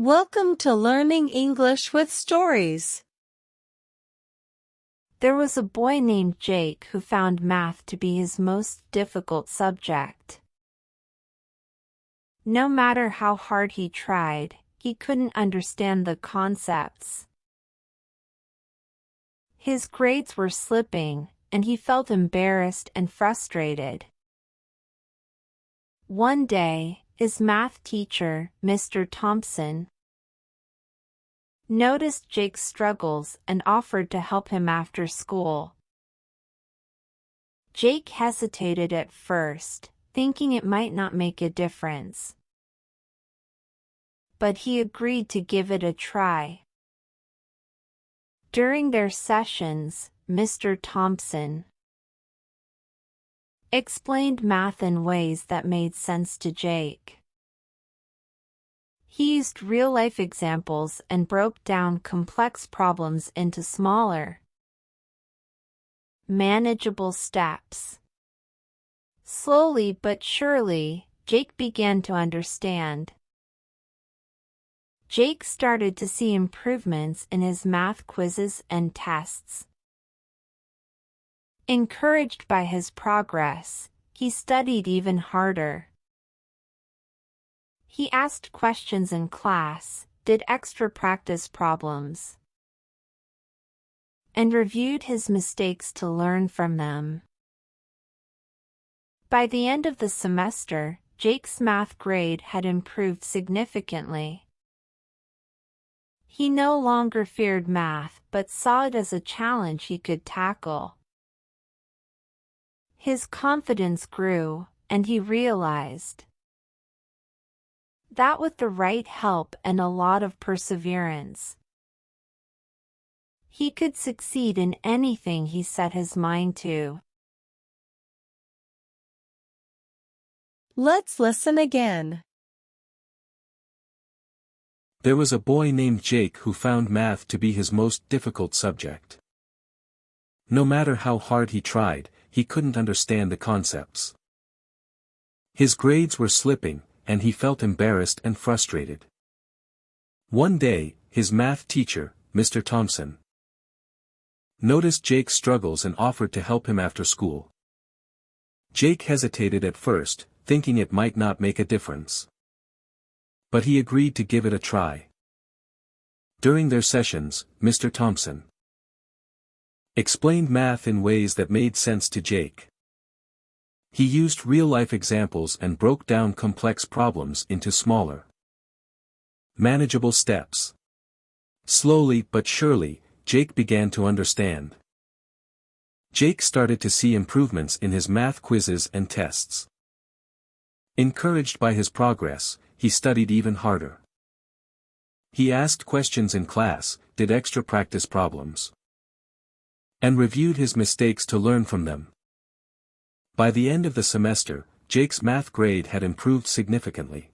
Welcome to Learning English with Stories. There was a boy named Jake who found math to be his most difficult subject. No matter how hard he tried, he couldn't understand the concepts. His grades were slipping, and he felt embarrassed and frustrated. One day, his math teacher, Mr. Thompson, noticed Jake's struggles and offered to help him after school. Jake hesitated at first, thinking it might not make a difference. But he agreed to give it a try. During their sessions, Mr. Thompson explained math in ways that made sense to Jake. He used real-life examples and broke down complex problems into smaller, manageable steps. Slowly but surely, Jake began to understand. Jake started to see improvements in his math quizzes and tests. Encouraged by his progress, he studied even harder. He asked questions in class, did extra practice problems, and reviewed his mistakes to learn from them. By the end of the semester, Jake's math grade had improved significantly. He no longer feared math but saw it as a challenge he could tackle. His confidence grew, and he realized that with the right help and a lot of perseverance, he could succeed in anything he set his mind to. Let's listen again. There was a boy named Jake who found math to be his most difficult subject. No matter how hard he tried, he couldn't understand the concepts. His grades were slipping, and he felt embarrassed and frustrated. One day, his math teacher, Mr. Thompson, noticed Jake's struggles and offered to help him after school. Jake hesitated at first, thinking it might not make a difference. But he agreed to give it a try. During their sessions, Mr. Thompson explained math in ways that made sense to Jake. He used real-life examples and broke down complex problems into smaller, manageable steps. Slowly but surely, Jake began to understand. Jake started to see improvements in his math quizzes and tests. Encouraged by his progress, he studied even harder. He asked questions in class, did extra practice problems, and reviewed his mistakes to learn from them. By the end of the semester, Jake's math grade had improved significantly.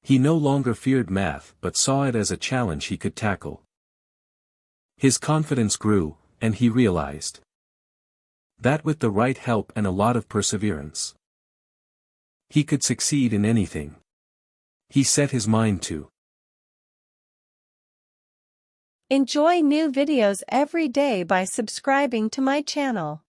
He no longer feared math but saw it as a challenge he could tackle. His confidence grew, and he realized that with the right help and a lot of perseverance, he could succeed in anything he set his mind to. Enjoy new videos every day by subscribing to my channel.